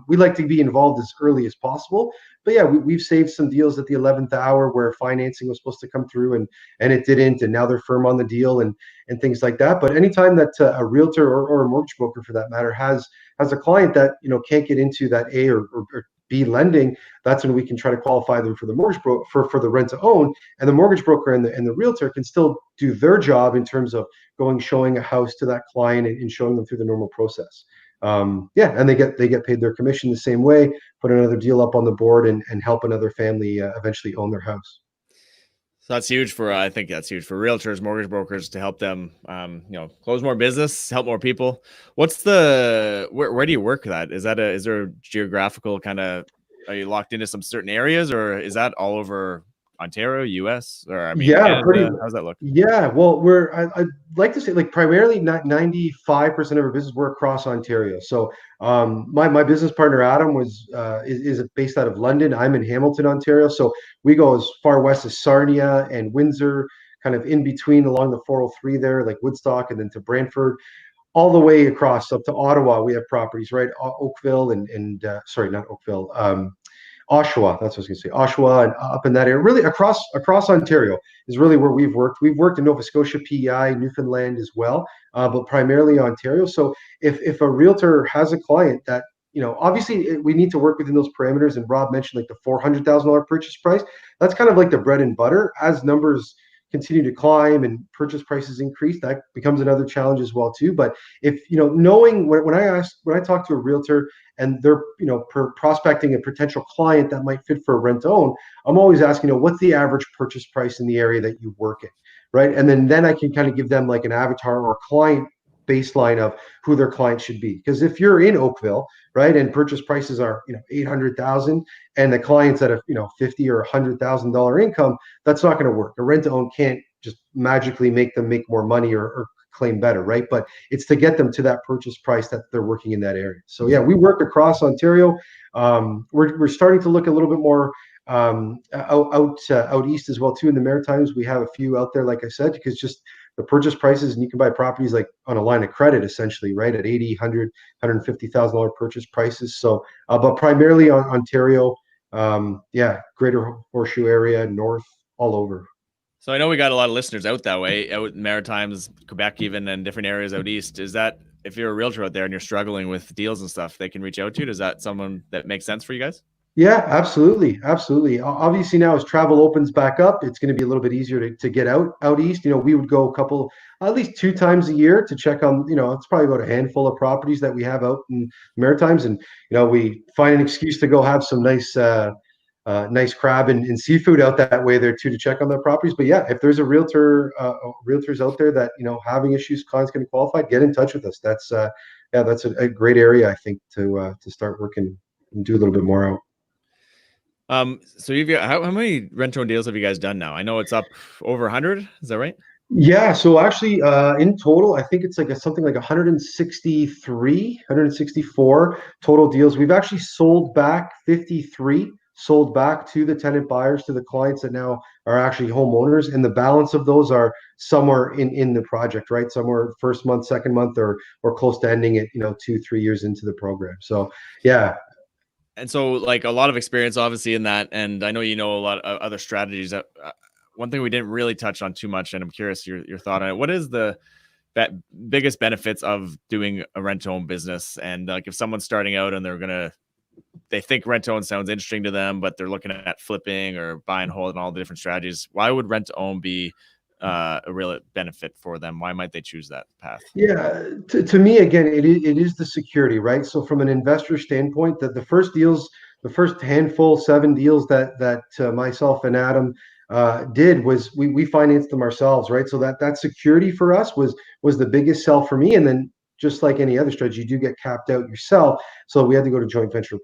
we like to be involved as early as possible. But yeah, we've saved some deals at the 11th hour where financing was supposed to come through and it didn't, and now they're firm on the deal and things like that. But anytime that a realtor or a mortgage broker, for that matter, has a client that can't get into that A or B lending, that's when we can try to qualify them for the mortgage for the rent to own, and the mortgage broker and the realtor can still do their job in terms of showing a house to that client and showing them through the normal process. And they get paid their commission the same way, put another deal up on the board and help another family eventually own their house. So that's huge for, I think that's huge for realtors, mortgage brokers, to help them, close more business, help more people. What's where do you work that? Is there a geographical kind of, are you locked into some certain areas, or is that all over Ontario, US, or Yeah, Canada? How's that look? Yeah, well, I'd like to say like primarily not 95% of our business we're across Ontario. So my business partner Adam is based out of London. I'm in Hamilton, Ontario. So we go as far west as Sarnia and Windsor, kind of in between along the 403 there, like Woodstock, and then to Brantford, all the way across up to Ottawa. We have properties, right? Oakville and sorry, not Oakville. Oshawa, that's what I was going to say. Oshawa and up in that area, really across Ontario is really where we've worked. We've worked in Nova Scotia, PEI, Newfoundland as well, but primarily Ontario. So if a realtor has a client that, obviously we need to work within those parameters. And Rob mentioned like the $400,000 purchase price. That's kind of like the bread and butter. As numbers continue to climb and purchase prices increase, that becomes another challenge as well too. But if knowing when I talk to a realtor and they're prospecting a potential client that might fit for a rent to own, I'm always asking, what's the average purchase price in the area that you work in, right? And then I can kind of give them like an avatar or client baseline of who their client should be. Because if you're in Oakville, right, and purchase prices are $800,000 and the client's at a $50,000 or $100,000 income, that's not going to work. A rent to own can't just magically make them make more money or claim better, right? But it's to get them to that purchase price that they're working in that area. So yeah, we work across Ontario. We're starting to look a little bit more out east as well too. In the Maritimes, we have a few out there, like I said, because just the purchase prices, and you can buy properties like on a line of credit essentially, right, at $80,000, $100,000, $150,000 purchase prices. So but primarily on Ontario, greater Horseshoe area, north, all over. So I know we got a lot of listeners out that way, out in Maritimes, Quebec, even, and different areas out east. Is that, if you're a realtor out there and you're struggling with deals and stuff, they can reach out to you? Is that someone that makes sense for you guys? Yeah, absolutely. Absolutely. Obviously now as travel opens back up, it's going to be a little bit easier to get out east. We would go at least 2 times a year to check on, it's probably about a handful of properties that we have out in Maritimes. And, we find an excuse to go have some nice crab and seafood out that way there too, to check on their properties. But yeah, if there's a realtors out there that, having issues, clients getting qualified, get in touch with us. That's a great area, I think, to start working and do a little bit more out. So you've got, how many rent-to-own deals have you guys done now? I know it's up over 100. Is that right? Yeah. So actually, in total, I think it's like something like 163, 164 total deals. We've actually sold back 53, sold back to the tenant buyers, to the clients that now are actually homeowners, and the balance of those are somewhere in the project, right? Somewhere first month, second month, or close to ending it, 2-3 years into the program. So yeah. And so, like, a lot of experience, obviously, in that. And I know a lot of other strategies. One thing we didn't really touch on too much, and I'm curious your thought on it. What is the biggest benefits of doing a rent-to-own business? And like, if someone's starting out and they think rent-to-own sounds interesting to them, but they're looking at flipping or buy and hold and all the different strategies, why would rent-to-own be a real benefit for them? Why might they choose that path? Yeah, to me, again, it is the security, right? So from an investor standpoint, that the first handful, 7 deals that myself and Adam did was we financed them ourselves, right? So that security for us was the biggest sell for me. And then just like any other strategy, you do get capped out yourself. So we had to go to joint venture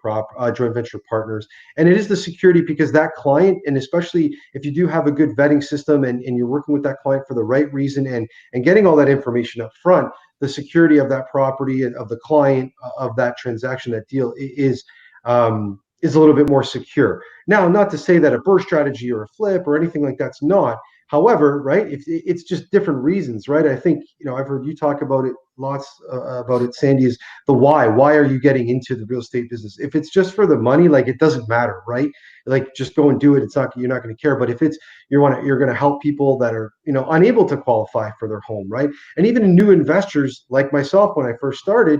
partners. And it is the security, because that client, and especially if you do have a good vetting system and you're working with that client for the right reason and getting all that information up front, the security of that property and of the client of that transaction, that deal is a little bit more secure. Now, not to say that a burst strategy or a flip or anything like that's not. However, right, if it's just different reasons, right? I think, I've heard you talk about it lots about it, Sandy, is the why. Why are you getting into the real estate business? If it's just for the money, like, it doesn't matter, right? Like, just go and do it. You're not going to care. But if it's you're going to help people that are unable to qualify for their home, right? And even new investors like myself, when I first started,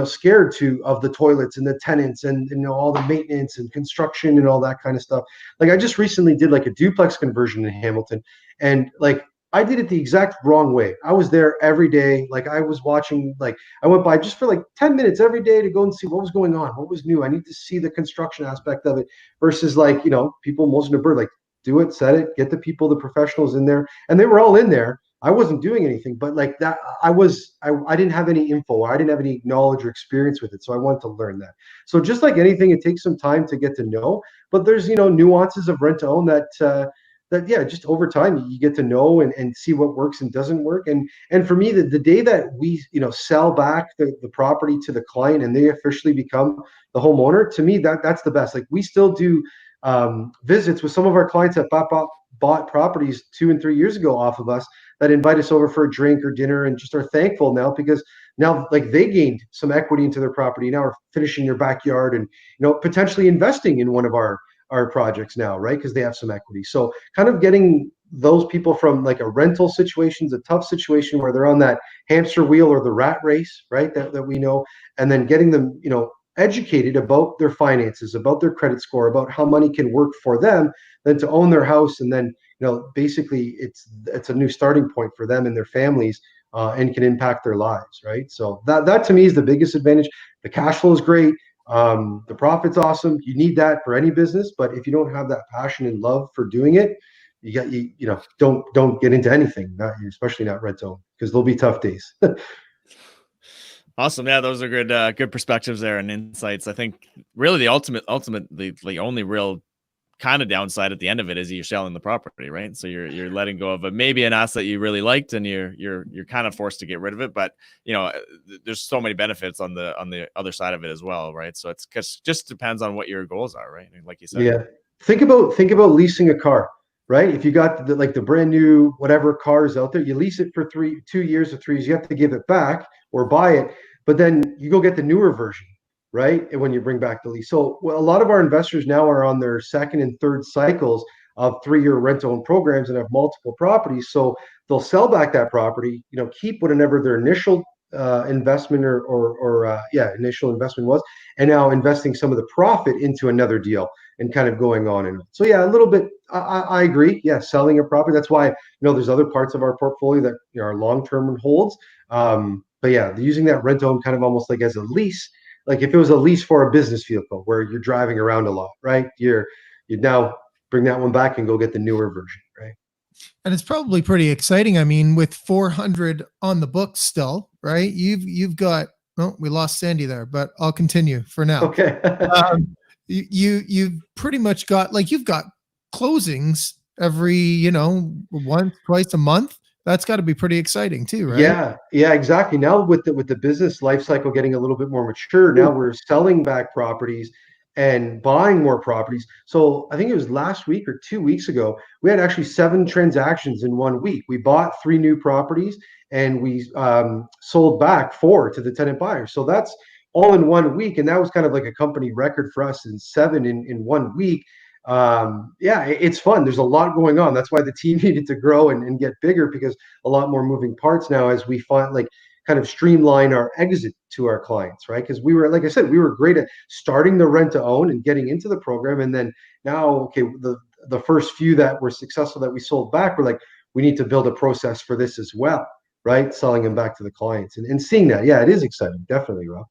scared of the toilets and the tenants and all the maintenance and construction and all that kind of stuff. Like, I just recently did like a duplex conversion in Hamilton, and like, I did it the exact wrong way. I was there every day. Like, I was watching, like, I went by just for like 10 minutes every day to go and see what was going on, what was new. I need to see the construction aspect of it versus, like, people mulching a bird, like, do it, set it, get the people, the professionals in there. And they were all in there. I wasn't doing anything, but like that, I didn't have any info. I didn't have any knowledge or experience with it. So I wanted to learn that. So just like anything, it takes some time to get to know, but there's, nuances of rent to own that just over time you get to know and see what works and doesn't work. And for me, the day that we sell back the property to the client and they officially become the homeowner, to me that's the best. Like, we still do visits with some of our clients that bought properties 2 and 3 years ago off of us, that invite us over for a drink or dinner and just are thankful now, because now, like, they gained some equity into their property, now are finishing their backyard and potentially investing in one of our projects now, right? Because they have some equity. So kind of getting those people from like a rental situation, a tough situation where they're on that hamster wheel or the rat race, right? That we know, and then getting them, educated about their finances, about their credit score, about how money can work for them, then to own their house. And then, basically it's a new starting point for them and their families, and can impact their lives, right? So that to me is the biggest advantage. The cash flow is great. The profit's awesome. You need that for any business, but if you don't have that passion and love for doing it, don't get into anything, especially not rent to own, because there'll be tough days. Awesome. Yeah, those are good perspectives there and insights. I think really the ultimately the only real kind of downside at the end of it is you're selling the property, right? So you're letting go of maybe an asset you really liked, and you're kind of forced to get rid of it. But there's so many benefits on the other side of it as well, right? So it's just depends on what your goals are, right? Like you said. Yeah. Think about leasing a car, right? If you got the brand new whatever cars out there, you lease it for 2 years or 3 years, you have to give it back or buy it, but then you go get the newer version, right? And when you bring back the lease. So, well, a lot of our investors now are on their second and third cycles of 3-year rent-to-own programs and have multiple properties. So they'll sell back that property, keep whatever their initial investment initial investment was, and now investing some of the profit into another deal and kind of going on. And so, yeah, a little bit, I agree. Yeah, selling a property. That's why, there's other parts of our portfolio that are long-term holds. But yeah, using that rent own kind of almost like as a lease, like if it was a lease for a business vehicle where you're driving around a lot, right? You'd now bring that one back and go get the newer version, right? And it's probably pretty exciting. I mean, with 400 on the books still, right? You've got, well, we lost Sandy there, but I'll continue for now. Okay. You've pretty much got, like, you've got closings every, once, twice a month. That's got to be pretty exciting too, right? Yeah, exactly. Now with the business life cycle getting a little bit more mature, now we're selling back properties and buying more properties. So I think it was last week or 2 weeks ago, we had actually 7 transactions in 1 week. We bought 3 new properties and we sold back 4 to the tenant buyers. So that's all in 1 week. And that was kind of like a company record for us, in 7 in 1 week. yeah, it's fun. There's a lot going on. That's why the team needed to grow and get bigger, because a lot more moving parts now as we find like kind of streamline our exit to our clients, right? Because we were, like I said, we were great at starting the rent to own and getting into the program, and then now, okay, the first few that were successful that we sold back, we're like, we need to build a process for this as well, right? Selling them back to the clients and seeing that, yeah, it is exciting, definitely, Rob.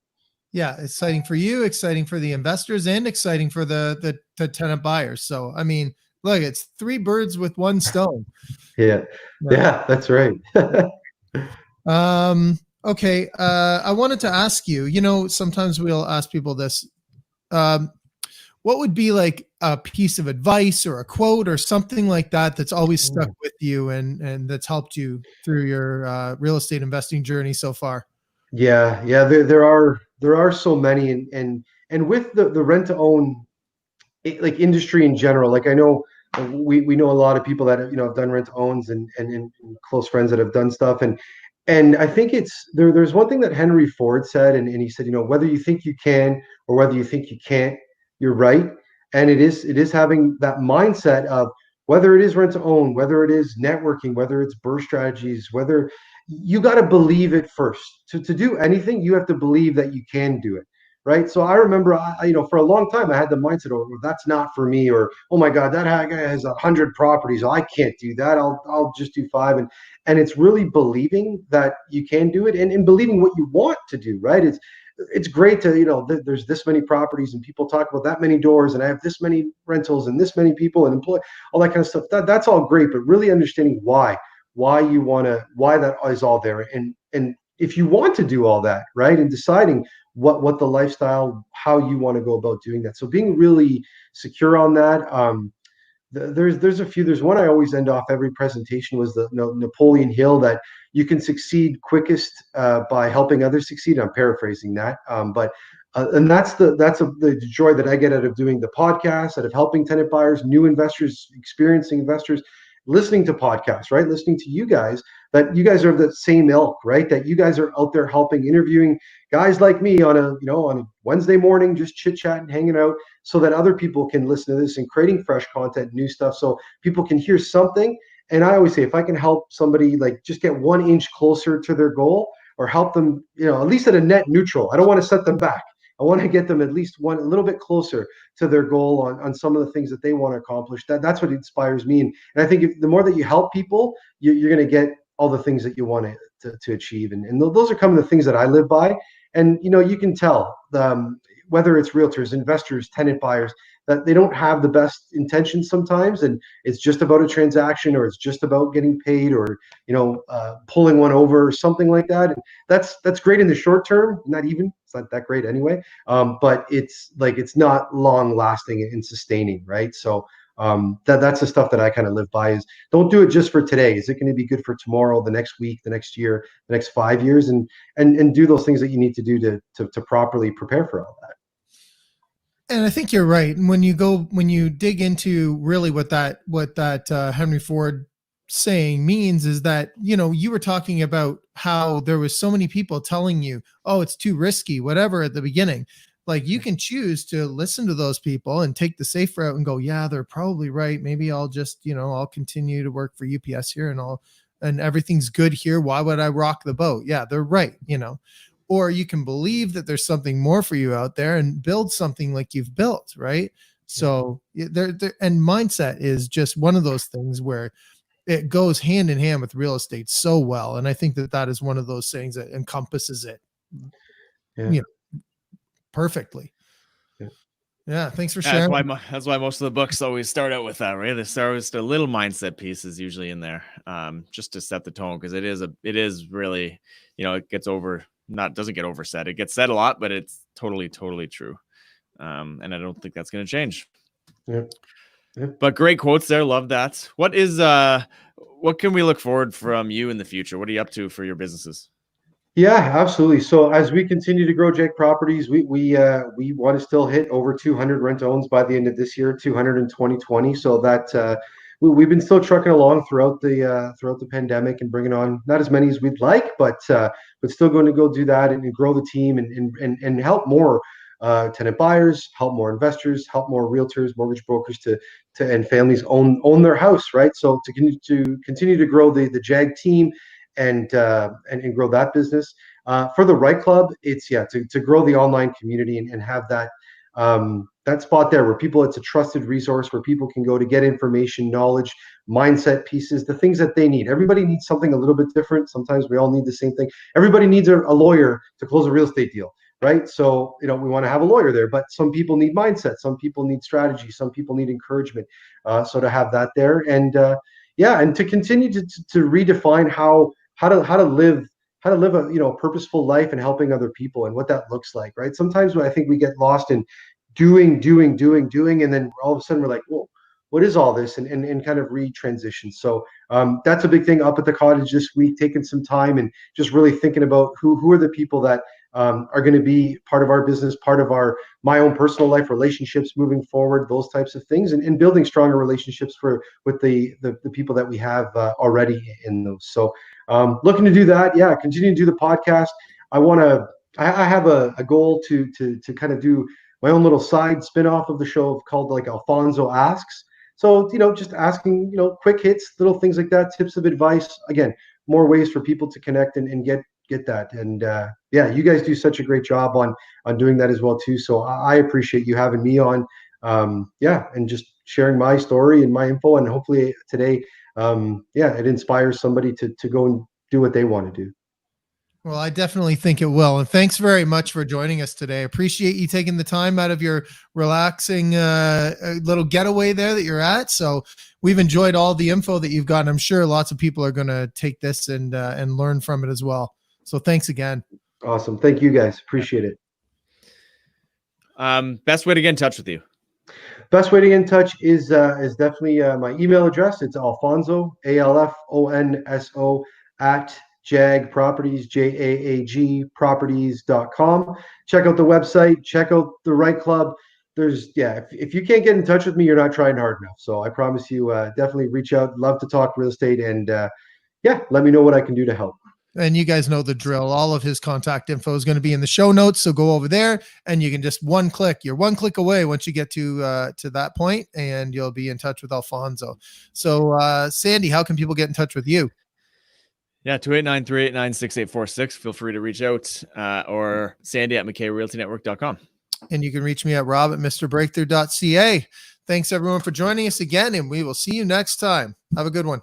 Yeah, exciting for you, exciting for the investors, and exciting for the tenant buyers. So I mean, look, it's three birds with one stone. Yeah, yeah, that's right. Okay. I wanted to ask you, you know, sometimes we'll ask people this. Um, what would be like a piece of advice or a quote or something like that that's always stuck with you and that's helped you through your real estate investing journey so far? Yeah, there are so many, and with the rent to own, like industry in general, like I know we know a lot of people that have done rent to owns, and close friends that have done stuff, and I think there's one thing that Henry Ford said, and he said, whether you think you can or whether you think you can't, you're right. And it is having that mindset of, whether it is rent to own, whether it is networking, whether it's burst strategies, whether you got to believe it first. To do anything, you have to believe that you can do it. Right. So I remember, for a long time, I had the mindset, oh, that's not for me, or, oh my God, that guy has 100 properties. I can't do that. I'll just do five. And it's really believing that you can do it, and believing what you want to do. Right. It's great to, there's this many properties and people talk about that many doors, and I have this many rentals and this many people and employ, all that kind of stuff. That's all great, but really understanding why you want to, why that is all there. And if you want to do all that, right, and deciding what the lifestyle, how you want to go about doing that. So being really secure on that. There's a few. There's one I always end off every presentation, was the Napoleon Hill, that you can succeed quickest by helping others succeed. I'm paraphrasing that, but and the joy that I get out of doing the podcast, out of helping tenant buyers, new investors, experiencing investors, listening to podcasts, right? Listening to you guys, that you guys are the same ilk, right? That you guys are out there helping, interviewing guys like me on a Wednesday morning, just chit chatting, hanging out, so that other people can listen to this, and creating fresh content, new stuff, so people can hear something. And I always say, if I can help somebody like just get 1 inch closer to their goal, or help them, at least at a net neutral. I don't want to set them back. I want to get them at least a little bit closer to their goal on some of the things that they want to accomplish. That's what inspires me. And I think the more that you help people, you're going to get all the things that you want to achieve. And those are kind of the things that I live by. And you can tell, whether it's realtors, investors, tenant buyers, that they don't have the best intentions sometimes, and it's just about a transaction, or it's just about getting paid, or pulling one over, or something like that. And that's great in the short term. It's not that great anyway. But it's not long lasting and sustaining, right? So that's the stuff that I kind of live by, is don't do it just for today. Is it going to be good for tomorrow, the next week, the next year, the next 5 years, and do those things that you need to do to properly prepare for all that. And I think you're right. And when you dig into really what that Henry Ford saying means, is that, you were talking about how there was so many people telling you, oh, it's too risky, whatever, at the beginning. Like, you can choose to listen to those people and take the safe route and go, yeah, they're probably right. Maybe I'll just, I'll continue to work for UPS here, and everything's good here. Why would I rock the boat? Yeah, they're right. Or you can believe that there's something more for you out there and build something like you've built, right? So and mindset is just one of those things where it goes hand in hand with real estate so well. And I think that is one of those things that encompasses it, perfectly. Yeah. Thanks for sharing. That's why most of the books always start out with that, right? They start with a little mindset piece is usually in there, just to set the tone, because it is really, it gets doesn't get oversaid. It gets said a lot, but it's totally, totally true. And I don't think that's going to change. Yeah. But great quotes there. Love that. What can we look forward from you in the future? What are you up to for your businesses? Yeah, absolutely. So as we continue to grow Jake Properties, we want to still hit over 200 rent owns by the end of this year, 200 in 2020. So that we've been still trucking along throughout the pandemic, and bringing on not as many as we'd like, but still going to go do that and grow the team, and help more tenant buyers, help more investors, help more realtors, mortgage brokers to and families own their house, right? So to continue to grow the JAG team and grow that business. For the Right Club, it's to grow the online community and have that that spot there where people, it's a trusted resource where people can go to get information, knowledge, mindset pieces, the things that they need. Everybody needs something a little bit different. Sometimes we all need the same thing. Everybody needs a lawyer to close a real estate deal, right? So, we want to have a lawyer there, but some people need mindset, some people need strategy, some people need encouragement. So to have that there, and and to continue to redefine how to live a purposeful life and helping other people and what that looks like, right? Sometimes I think we get lost in doing, and then all of a sudden we're like, whoa, what is all this? And kind of retransition. So that's a big thing up at the cottage this week, taking some time and just really thinking about who are the people that are going to be part of our business, part of my own personal life, relationships moving forward, those types of things, and building stronger relationships with the people that we have already in those. So looking to do that, continue to do the podcast. I have a goal to kind of do my own little side spin-off of the show called like Alfonso Asks. So, just asking, quick hits, little things like that, tips of advice. Again, more ways for people to connect and get that. And you guys do such a great job on doing that as well too. So I appreciate you having me on. And just sharing my story and my info, and hopefully today, it inspires somebody to go and do what they want to do. Well, I definitely think it will. And thanks very much for joining us today. Appreciate you taking the time out of your relaxing little getaway there that you're at. So we've enjoyed all the info that you've gotten. I'm sure lots of people are going to take this and learn from it as well. So thanks again. Awesome. Thank you guys. Appreciate it. Best way to get in touch with you? Best way to get in touch is definitely my email address. It's Alfonso, ALFONSO at JAG Properties, JAAG Properties.com. Check out the website, check out the Right Club. If you can't get in touch with me, you're not trying hard enough. So I promise you, definitely reach out. Love to talk real estate, and let me know what I can do to help. And you guys know the drill. All of his contact info is going to be in the show notes. So go over there and you can just you're one click away once you get to that point, and you'll be in touch with Alfonso. So Sandy, how can people get in touch with you? 289-389-6846. Feel free to reach out, or Sandy at McKayRealtyNetwork.com. And you can reach me at Rob at MrBreakthrough.ca. Thanks everyone for joining us again, and we will see you next time. Have a good one.